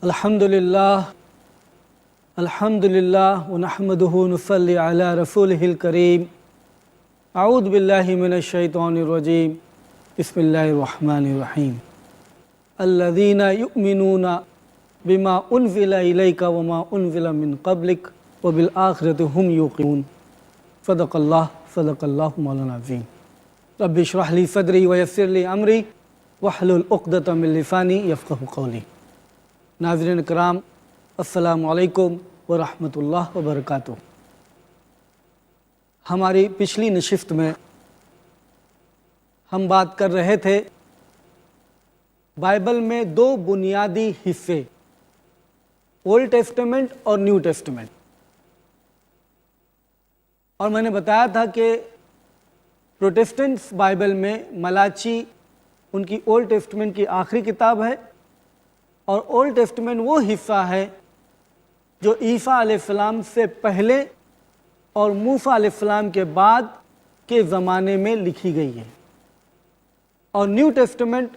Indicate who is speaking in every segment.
Speaker 1: الحمدللہ ونحمدہ ونصلی علی رسولہ الکریم اعوذ باللہ من الشیطان الرجیم بسم اللہ الرحمن الرحیم الذین یؤمنون بما انزل الیک وما انزل من قبلک وبالآخرۃ هم یوقنون صدق اللہ مولانا العظیم رب اشرح لی صدری ویسر لی امری واحلل عقدۃ من لسانی یفقہوا قولی۔ ناظرین کرام، السلام علیکم ورحمۃ اللہ وبرکاتہ۔ ہماری پچھلی نشست میں ہم بات کر رہے تھے بائبل میں دو بنیادی حصے، اولڈ ٹیسٹمنٹ اور نیو ٹیسٹمنٹ، اور میں نے بتایا تھا کہ پروٹسٹنٹس بائبل میں ملاچی ان کی اولڈ ٹیسٹمنٹ کی آخری کتاب ہے، اور اولڈ ٹیسٹمنٹ وہ حصہ ہے جو عیسیٰ علیہ السلام سے پہلے اور موسیٰ علیہ السلام کے بعد کے زمانے میں لکھی گئی ہے، اور نیو ٹیسٹمنٹ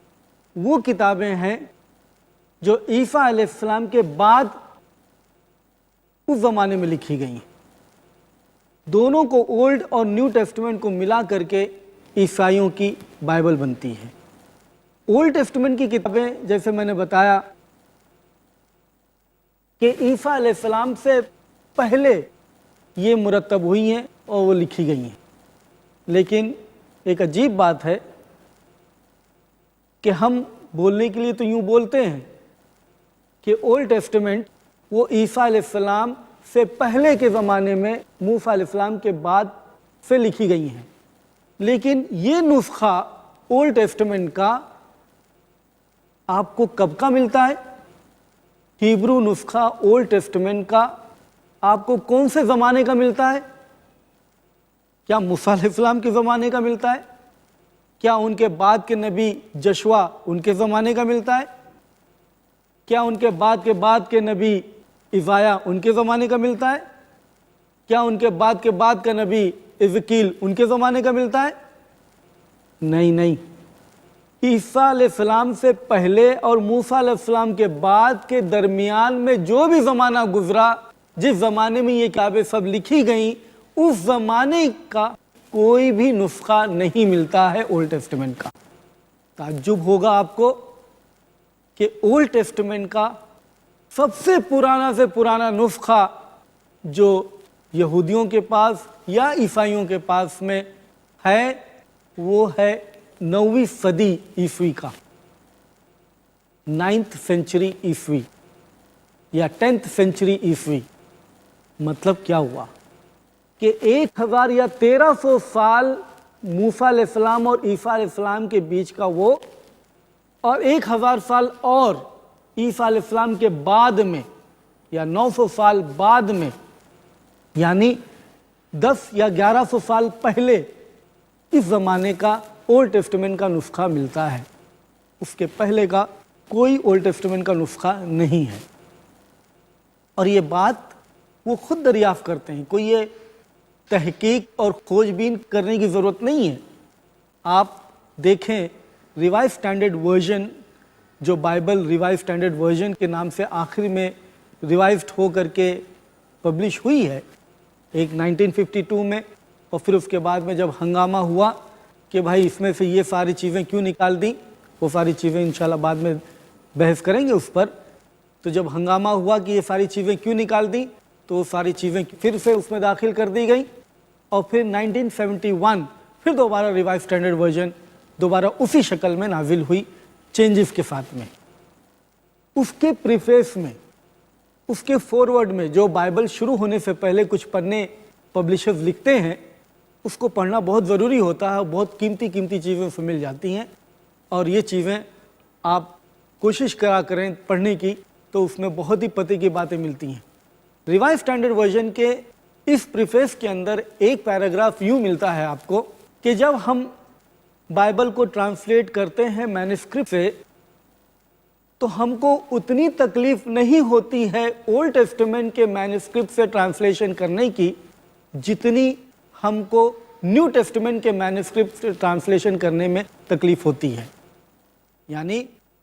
Speaker 1: وہ کتابیں ہیں جو عیسیٰ علیہ السلام کے بعد اس زمانے میں لکھی گئی ہیں۔ دونوں کو اولڈ اور نیو ٹیسٹمنٹ کو ملا کر کے عیسائیوں کی بائبل بنتی ہے۔ اولڈ ٹیسٹمنٹ کی کتابیں، جیسے میں نے بتایا کہ عیسیٰ علیہ السلام سے پہلے یہ مرتب ہوئی ہیں اور وہ لکھی گئی ہیں، لیکن ایک عجیب بات ہے کہ ہم بولنے کے لیے تو یوں بولتے ہیں کہ اولڈ ٹیسٹمنٹ وہ عیسیٰ علیہ السلام سے پہلے کے زمانے میں موسیٰ علیہ السلام کے بعد سے لکھی گئی ہیں، لیکن یہ نسخہ اولڈ ٹیسٹمنٹ کا آپ کو کب کا ملتا ہے؟ ہیبرو نسخہ اولڈ ٹیسٹمنٹ کا آپ کو کون سے زمانے کا ملتا ہے؟ کیا موسیٰ علیہ السلام کے زمانے کا ملتا ہے؟ کیا ان کے بعد کے نبی جشوا ان کے زمانے کا ملتا ہے؟ کیا ان کے بعد کے نبی عزائیہ ان کے زمانے کا ملتا ہے؟ کیا ان کے بعد کا نبی ازکیل ان کے زمانے کا ملتا ہے؟ نہیں، عیسیٰ علیہ السلام سے پہلے اور موسیٰ علیہ السلام کے بعد کے درمیان میں جو بھی زمانہ گزرا، جس زمانے میں یہ کتابیں سب لکھی گئیں، اس زمانے کا کوئی بھی نسخہ نہیں ملتا ہے اولڈ ٹیسٹمنٹ کا۔ تعجب ہوگا آپ کو کہ اولڈ ٹیسٹمنٹ کا سب سے پرانا نسخہ جو یہودیوں کے پاس یا عیسائیوں کے پاس میں ہے، وہ ہے 9ویں صدی عیسوی کا، 9th سینچری عیسوی یا 10th سینچری عیسوی۔ مطلب کیا ہوا کہ 1000 یا 1300 سال موسیٰ علیہ السلام اور عیسیٰ علیہ السلام کے بیچ کا وہ، اور 1000 سال اور عیسیٰ علیہ السلام کے بعد میں یا 900 سال بعد میں، یعنی 10 یا 1100 سال پہلے اس زمانے کا اولڈ ٹیسٹمنٹ کا نسخہ ملتا ہے۔ اس کے پہلے کا کوئی اولڈ ٹیسٹمنٹ کا نسخہ نہیں ہے، اور یہ بات وہ خود دریافت کرتے ہیں، کوئی یہ تحقیق اور کھوج بین کرنے کی ضرورت نہیں ہے۔ آپ دیکھیں ریوائز اسٹینڈرڈ ورژن، جو بائبل ریوائز اسٹینڈرڈ ورژن کے نام سے آخر میں ریوائزڈ ہو کر کے پبلش ہوئی ہے، ایک 1952 میں، اور پھر اس کے بعد میں جب ہنگامہ ہوا کہ بھائی اس میں سے یہ ساری چیزیں کیوں نکال دیں، وہ ساری چیزیں انشاءاللہ بعد میں بحث کریں گے اس پر، تو جب ہنگامہ ہوا کہ یہ ساری چیزیں کیوں نکال دیں، تو وہ ساری چیزیں پھر سے اس میں داخل کر دی گئیں، اور پھر 1971 پھر دوبارہ ریوائز اسٹینڈرڈ ورژن دوبارہ اسی شکل میں نازل ہوئی، چینجز کے ساتھ میں۔ اس کے پریفیس میں، اس کے فورورڈ میں جو بائبل شروع ہونے سے پہلے کچھ پڑھنے پبلشرز لکھتے ہیں، اس کو پڑھنا بہت ضروری ہوتا ہے، بہت قیمتی چیزیں اس سے مل جاتی ہیں، اور یہ چیزیں آپ کوشش کرا کریں پڑھنے کی، تو اس میں بہت ہی پتے کی باتیں ملتی ہیں۔ ریوائز اسٹینڈرڈ ورژن کے اس پریفیس کے اندر ایک پیراگراف یوں ملتا ہے آپ کو کہ جب ہم بائبل کو ٹرانسلیٹ کرتے ہیں مینuscript سے، تو ہم کو اتنی تکلیف نہیں ہوتی ہے اولڈ ٹیسٹمنٹ کے مینuscript سے ٹرانسلیشن کرنے کی، جتنی ہم کو نیو ٹیسٹمنٹ کے مینuscript سے ٹرانسلیشن کرنے میں تکلیف ہوتی ہے۔ یعنی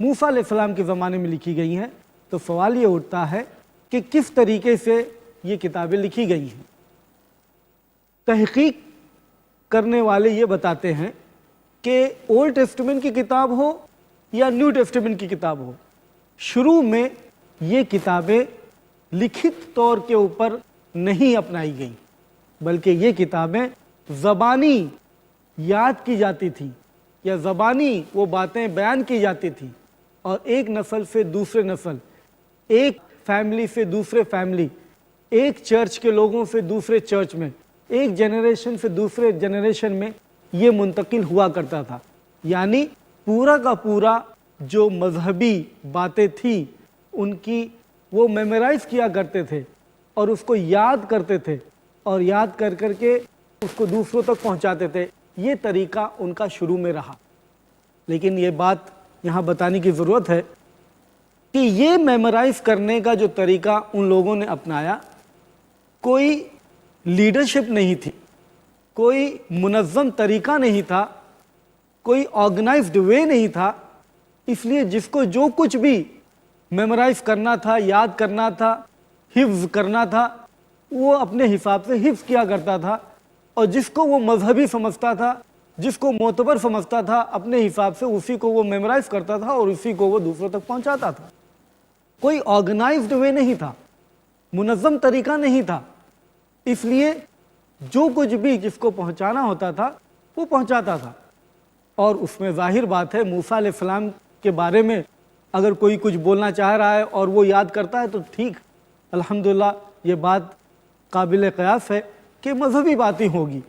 Speaker 1: موسیٰ علیہ السلام کے زمانے میں لکھی گئی ہیں، تو سوال یہ اٹھتا ہے کہ کس طریقے سے یہ کتابیں لکھی گئی ہیں۔ تحقیق کرنے والے یہ بتاتے ہیں کہ اولڈ ٹیسٹمنٹ کی کتاب ہو یا نیو ٹیسٹمنٹ کی کتاب ہو، شروع میں یہ کتابیں لکھت طور کے اوپر نہیں اپنائی گئیں، بلکہ یہ کتابیں زبانی یاد کی جاتی تھیں یا زبانی وہ باتیں بیان کی جاتی تھیں، اور ایک نسل سے دوسرے نسل، ایک فیملی سے دوسرے فیملی، ایک چرچ کے لوگوں سے دوسرے چرچ میں، ایک جنریشن سے دوسرے جنریشن میں یہ منتقل ہوا کرتا تھا۔ یعنی پورا کا پورا جو مذہبی باتیں تھیں ان کی وہ میمورائز کیا کرتے تھے اور اس کو یاد کرتے تھے، اور یاد کر کر کے اس کو دوسروں تک پہنچاتے تھے۔ یہ طریقہ ان کا شروع میں رہا، لیکن یہ بات یہاں بتانے کی ضرورت ہے کہ یہ میمورائز کرنے کا جو طریقہ ان لوگوں نے اپنایا، کوئی لیڈرشپ نہیں تھی، کوئی منظم طریقہ نہیں تھا، کوئی آرگنائزڈ وے نہیں تھا، اس لیے جس کو جو کچھ بھی میمورائز کرنا تھا، یاد کرنا تھا، حفظ کرنا تھا، وہ اپنے حساب سے حفظ کیا کرتا تھا، اور جس کو وہ مذہبی سمجھتا تھا، جس کو معتبر سمجھتا تھا، اپنے حساب سے اسی کو وہ میمورائز کرتا تھا اور اسی کو وہ دوسروں تک پہنچاتا تھا۔ کوئی آرگنائزڈ وے نہیں تھا، منظم طریقہ نہیں تھا، اس لیے جو کچھ بھی جس کو پہنچانا ہوتا تھا وہ پہنچاتا تھا۔ اور اس میں ظاہر بات ہے موسیٰ علیہ السلام کے بارے میں اگر کوئی کچھ بولنا چاہ رہا ہے اور وہ یاد کرتا ہے تو ٹھیک، الحمدللہ یہ بات قابل قیاس ہے کہ مذہبی باتیں ہوگی،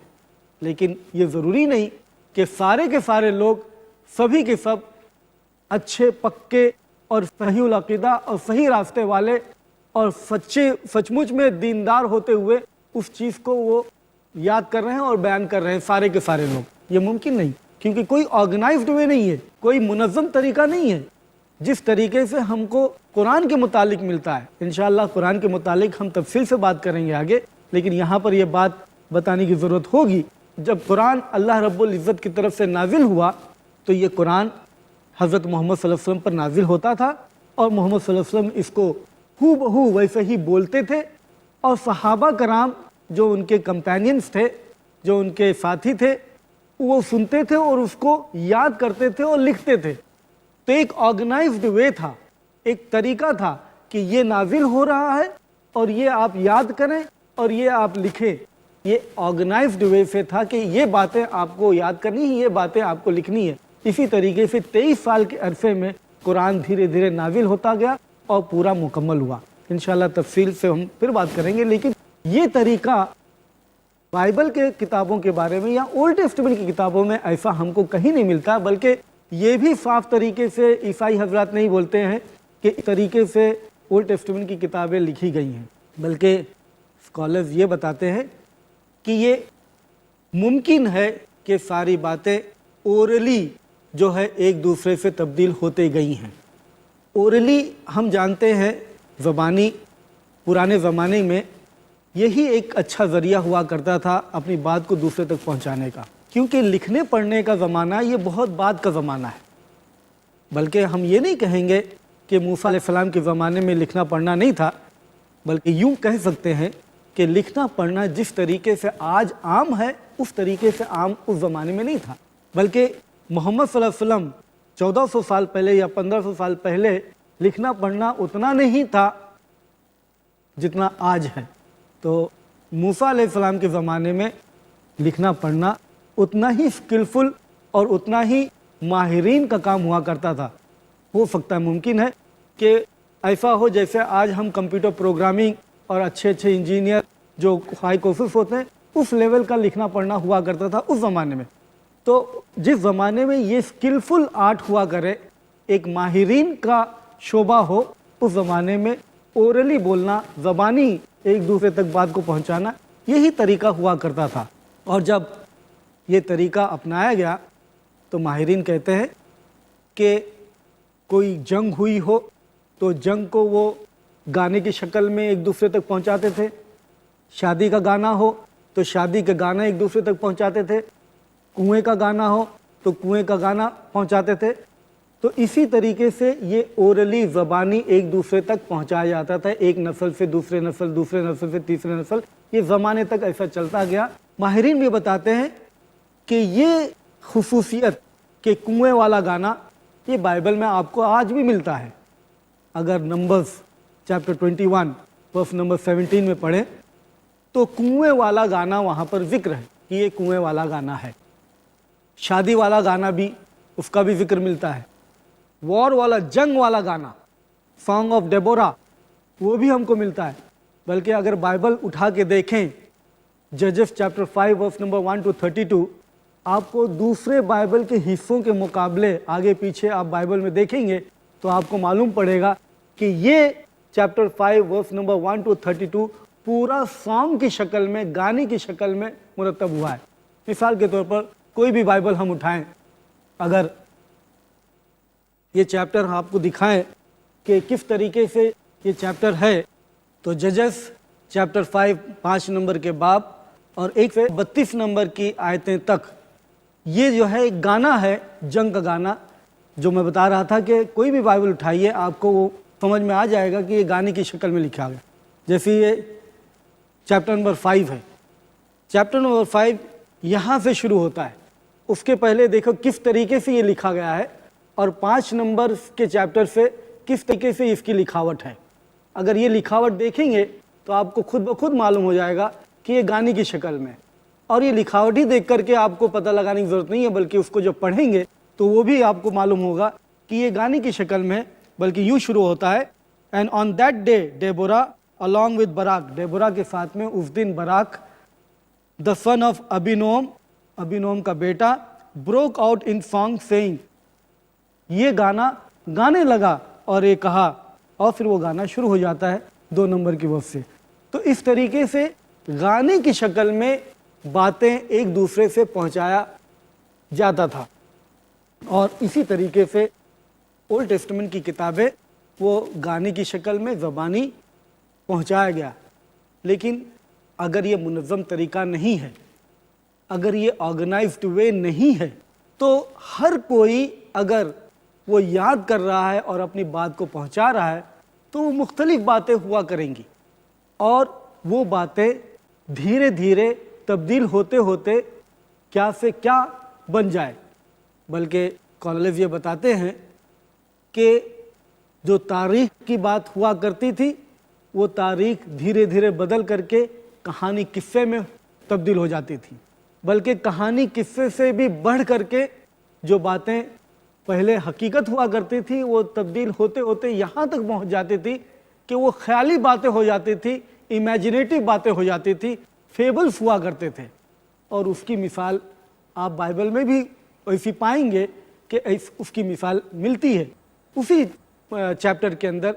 Speaker 1: لیکن یہ ضروری نہیں کہ سارے کے سارے لوگ، سبھی کے سب اچھے پکے اور صحیح العقیدہ اور صحیح راستے والے اور سچ مچ میں دیندار ہوتے ہوئے اس چیز کو وہ یاد کر رہے ہیں اور بیان کر رہے ہیں سارے کے سارے لوگ۔ یہ ممکن نہیں، کیونکہ کوئی آرگنائزڈ وے نہیں ہے، کوئی منظم طریقہ نہیں ہے۔ جس طریقے سے ہم کو قرآن کے متعلق ملتا ہے، انشاءاللہ قرآن کے متعلق ہم تفصیل سے بات کریں گے آگے، لیکن یہاں پر یہ بات بتانے کی ضرورت ہوگی، جب قرآن اللہ رب العزت کی طرف سے نازل ہوا تو یہ قرآن حضرت محمد صلی اللہ علیہ وسلم پر نازل ہوتا تھا، اور محمد صلی اللہ علیہ وسلم اس کو ہو بہو ویسے ہی بولتے تھے، اور صحابہ کرام جو ان کے کمپینینز تھے، جو ان کے ساتھی تھے، وہ سنتے تھے اور اس کو یاد کرتے تھے اور لکھتے تھے۔ تو ایک آرگنائزڈ وے تھا، ایک طریقہ تھا کہ یہ نازل ہو رہا ہے اور یہ آپ یاد کریں اور یہ آپ لکھیں۔ یہ آرگنائزڈ وے سے تھا کہ یہ باتیں آپ کو یاد کرنی ہے، یہ باتیں آپ کو لکھنی ہے۔ اسی طریقے سے 23 سال کے عرصے میں قرآن دھیرے دھیرے نازل ہوتا گیا اور پورا مکمل ہوا۔ انشاءاللہ تفصیل سے ہم پھر بات کریں گے، لیکن یہ طریقہ بائبل کے کتابوں کے بارے میں یا اولڈ ٹیسٹمنٹ کی کتابوں میں ایسا ہم کو کہیں نہیں ملتا، بلکہ یہ بھی صاف طریقے سے عیسائی حضرات نہیں بولتے ہیں کہ اس طریقے سے اولڈ ٹیسٹمنٹ کی کتابیں لکھی گئی ہیں، بلکہ اسکالرز یہ بتاتے ہیں کہ یہ ممکن ہے کہ ساری باتیں اورلی جو ہے ایک دوسرے سے تبدیل ہوتے گئی ہیں۔ اورلی ہم جانتے ہیں زبانی، پرانے زمانے میں یہی ایک اچھا ذریعہ ہوا کرتا تھا اپنی بات کو دوسرے تک پہنچانے کا، کیونکہ لکھنے پڑھنے کا زمانہ یہ بہت بعد کا زمانہ ہے۔ بلکہ ہم یہ نہیں کہیں گے کہ موسیٰ علیہ السلام کے زمانے میں لکھنا پڑھنا نہیں تھا، بلکہ یوں کہہ سکتے ہیں کہ لکھنا پڑھنا جس طریقے سے آج عام ہے اس طریقے سے عام اس زمانے میں نہیں تھا، بلکہ محمد صلی اللہ علیہ وسلم 1400 سال پہلے یا 1500 سال پہلے لکھنا پڑھنا اتنا نہیں تھا جتنا آج ہے۔ تو موسیٰ علیہ السلام کے زمانے میں لکھنا پڑھنا اتنا ہی اسکلفل اور اتنا ہی ماہرین کا کام ہوا کرتا تھا۔ ہو سکتا ہے، ممکن ہے کہ ایسا ہو جیسے آج ہم کمپیوٹر پروگرامنگ اور اچھے اچھے انجینئر جو ہائی کورسز ہوتے ہیں اس لیول کا لکھنا پڑھنا ہوا کرتا تھا اس زمانے میں۔ تو جس زمانے میں یہ اسکلفل آرٹ ہوا کرے، ایک ماہرین کا شعبہ ہو، اس زمانے میں اورلی بولنا، زبانی ایک دوسرے تک بات کو پہنچانا، یہی طریقہ ہوا کرتا تھا۔ اور جب یہ طریقہ اپنایا گیا تو ماہرین کہتے ہیں کہ کوئی جنگ ہوئی ہو تو جنگ کو وہ گانے کی شکل میں ایک دوسرے تک پہنچاتے تھے، شادی کا گانا ہو تو شادی کا گانا ایک دوسرے تک پہنچاتے تھے، کنویں کا گانا ہو تو کنویں کا گانا پہنچاتے تھے، تو اسی طریقے سے یہ اورلی زبانی ایک دوسرے تک پہنچایا جاتا تھا، ایک نسل سے دوسرے نسل، دوسرے نسل سے تیسرے نسل، یہ زمانے تک ایسا چلتا گیا۔ ماہرین بھی بتاتے ہیں کہ یہ خصوصیت کہ کنویں والا گانا یہ بائبل میں آپ کو آج بھی ملتا ہے۔ اگر نمبرز چیپٹر 21 ورس نمبر 17 میں پڑھیں تو کنویں والا گانا وہاں پر ذکر ہے کہ یہ کنویں والا گانا ہے۔ شادی والا گانا بھی اس کا بھی ذکر ملتا ہے۔ وار والا، جنگ والا گانا، سانگ آف ڈیبورا، وہ بھی ہم کو ملتا ہے۔ بلکہ اگر بائبل اٹھا کے دیکھیں ججز چیپٹر 5 ورس نمبر 1 to 32، آپ کو دوسرے بائبل کے حصوں کے مقابلے آگے پیچھے آپ بائبل میں دیکھیں گے تو آپ کو معلوم پڑے گا کہ یہ چیپٹر 5 ورس نمبر 1 to 32 پورا سانگ کی شکل میں، گانے کی شکل میں مرتب ہوا ہے۔ مثال کے طور پر کوئی بھی بائبل ہم اٹھائیں، اگر یہ چیپٹر آپ کو دکھائیں کہ کس طریقے سے یہ چیپٹر ہے، تو ججز چیپٹر 5 نمبر کے باب اور 1 سے 32 نمبر کی آیتیں تک، یہ جو ہے ایک گانا ہے، جنگ کا گانا، جو میں بتا رہا تھا کہ کوئی بھی بائبل اٹھائیے آپ کو وہ سمجھ میں آ جائے گا کہ یہ گانے کی شکل میں لکھا گیا۔ جیسے یہ چیپٹر نمبر 5 ہے، چیپٹر نمبر 5 یہاں سے شروع ہوتا ہے، اس کے پہلے دیکھو کس طریقے سے یہ لکھا گیا ہے، اور 5 نمبر کے چیپٹر سے کس طریقے سے اس کی لکھاوٹ ہے۔ اگر یہ لکھاوٹ دیکھیں گے تو آپ کو خود بخود معلوم ہو جائے گا کہ یہ گانے کی شکل میں، اور یہ لکھاوٹ ہی دیکھ کر کے آپ کو پتہ لگانے کی ضرورت نہیں ہے، بلکہ اس کو جب پڑھیں گے تو وہ بھی آپ کو معلوم ہوگا کہ یہ گانے کی شکل میں، بلکہ یوں شروع ہوتا ہے، and on that day Deborah along with Barak, Deborah کے ساتھ میں اس دن Barak the son of Abinoam کا بیٹا broke out in song saying، یہ گانا گانے لگا اور یہ کہا، اور پھر وہ گانا شروع ہو جاتا ہے 2 نمبر کی وقت سے۔ تو اس طریقے سے گانے کی شکل میں باتیں ایک دوسرے سے پہنچایا جاتا تھا، اور اسی طریقے سے اولڈ ٹیسٹمنٹ کی کتابیں وہ گانے کی شکل میں زبانی پہنچایا گیا۔ لیکن اگر یہ منظم طریقہ نہیں ہے، اگر یہ آرگنائزڈ وے نہیں ہے، تو ہر کوئی اگر وہ یاد کر رہا ہے اور اپنی بات کو پہنچا رہا ہے تو وہ مختلف باتیں ہوا کریں گی، اور وہ باتیں دھیرے دھیرے تبدیل ہوتے ہوتے کیا سے کیا بن جائے۔ بلکہ اسکالرز یہ بتاتے ہیں کہ جو تاریخ کی بات ہوا کرتی تھی وہ تاریخ دھیرے دھیرے بدل کر کے کہانی قصے میں تبدیل ہو جاتی تھی، بلکہ کہانی قصے سے بھی بڑھ کر کے جو باتیں پہلے حقیقت ہوا کرتی تھی وہ تبدیل ہوتے ہوتے یہاں تک پہنچ جاتی تھی کہ وہ خیالی باتیں ہو جاتی تھی، امیجنیٹو باتیں ہو جاتی تھی، فیبلز ہوا کرتے تھے۔ اور اس کی مثال آپ بائبل میں بھی ایسی پائیں گے کہ اس کی مثال ملتی ہے اسی چیپٹر کے اندر،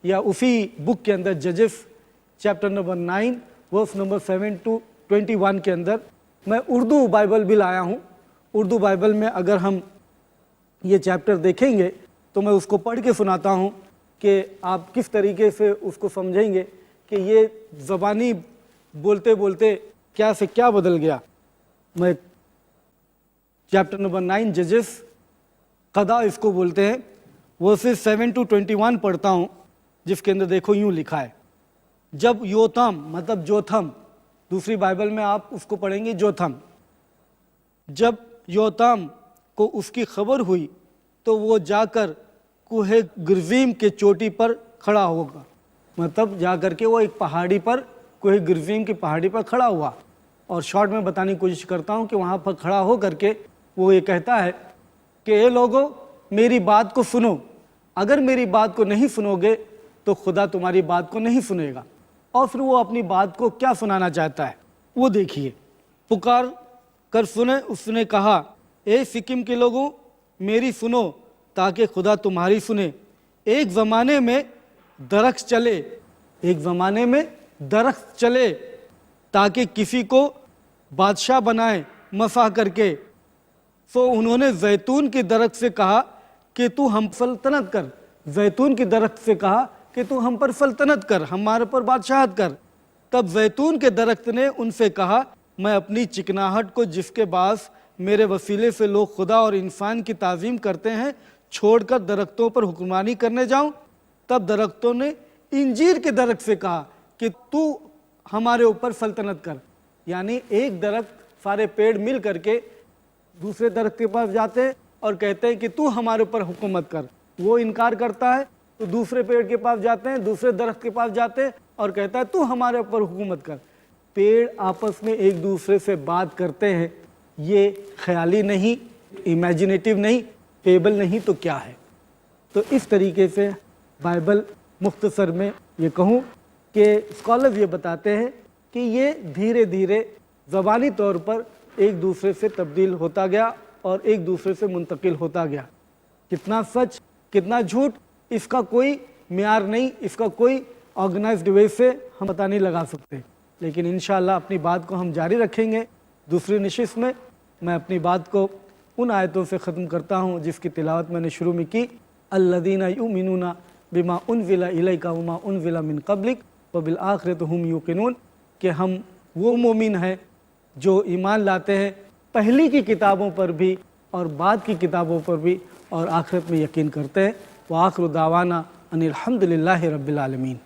Speaker 1: یا اسی بک کے اندر، ججز chapter number 9 verse number 7 to 21 کے اندر۔ میں اردو بائبل بھی لایا ہوں، اردو بائبل میں اگر ہم یہ چیپٹر دیکھیں گے تو میں اس کو پڑھ کے سناتا ہوں کہ آپ کس طریقے سے اس کو سمجھیں گے کہ یہ زبانی بولتے بولتے کیا سے کیا بدل گیا۔ میں چیپٹر نمبر 9 ججز، قضا اس کو بولتے ہیں، ورسز 7 to 21 پڑھتا ہوں، جس کے اندر دیکھو یوں لکھا ہے، جب یوتھم مطلب جوتھم، دوسری بائبل میں آپ اس کو پڑھیں گے جوتھم، جب یوتھم کو اس کی خبر ہوئی تو وہ جا کر کوہ گرزیم کے چوٹی پر کھڑا ہوگا، مطلب جا کر کے وہ ایک پہاڑی پر، کوہ گرزیم کی پہاڑی پر کھڑا ہوا، اور شارٹ میں بتانے کی کوشش کرتا ہوں کہ وہاں پر کھڑا ہو کر کے وہ یہ کہتا ہے کہ اے لوگو میری بات کو سنو، اگر میری بات کو نہیں سنو گے تو خدا تمہاری بات کو نہیں سنے گا۔ اور پھر وہ اپنی بات کو کیا سنانا چاہتا ہے وہ دیکھیے، پکار کر سنے، اس نے کہا اے سکم کے لوگوں میری سنو تاکہ خدا تمہاری سنے، ایک زمانے میں درخت چلے، ایک زمانے میں درخت چلے تاکہ کسی کو بادشاہ بنائے مسح کر کے، سو انہوں نے زیتون کے درخت سے کہا کہ تو ہم سلطنت کر، زیتون کے درخت سے کہا کہ تو ہم پر سلطنت کر، ہمارے پر بادشاہت کر۔ تب زیتون کے درخت نے ان سے کہا میں اپنی چکناہٹ کو جس کے باعث میرے وسیلے سے لوگ خدا اور انسان کی تعظیم کرتے ہیں چھوڑ کر درختوں پر حکمرانی کرنے جاؤں؟ تب درختوں نے انجیر کے درخت سے کہا کہ تو ہمارے اوپر سلطنت کر. یعنی ایک درخت سارے پیڑ مل کر کے دوسرے درخت کے پاس جاتے ہیں اور کہتے ہیں کہ تو ہمارے اوپر حکومت کر. وہ انکار کرتا ہے تو دوسرے پیڑ کے پاس جاتے ہیں, دوسرے درخت کے پاس جاتے ہیں اور کہتا ہے تو ہمارے اوپر حکومت کر. پیڑ آپس میں ایک دوسرے سے بات کرتے ہیں. یہ خیالی نہیں, امیجنیٹو نہیں, فیبل نہیں تو کیا ہے؟ تو اس طریقے سے بائبل مختصر میں یہ کہوں کہ اسکالرز یہ بتاتے ہیں کہ یہ دھیرے دھیرے زبانی طور پر ایک دوسرے سے تبدیل ہوتا گیا اور ایک دوسرے سے منتقل ہوتا گیا. کتنا سچ کتنا جھوٹ اس کا کوئی معیار نہیں, اس کا کوئی آرگنائزڈ وے سے ہم پتہ نہیں لگا سکتے. لیکن انشاءاللہ اپنی بات کو ہم جاری رکھیں گے. دوسری نشست میں میں اپنی بات کو ان آیتوں سے ختم کرتا ہوں جس کی تلاوت میں نے شروع میں کی. الذین یؤمنون بما انزل الیک وما انزل من قبلک وبالآخرۃ ھم یوقنون, کہ ہم وہ مومن ہیں جو ایمان لاتے ہیں پہلی کی کتابوں پر بھی اور بعد کی کتابوں پر بھی اور آخرت میں یقین کرتے ہیں. وآخر دعوانا ان الحمد للہ رب العالمین.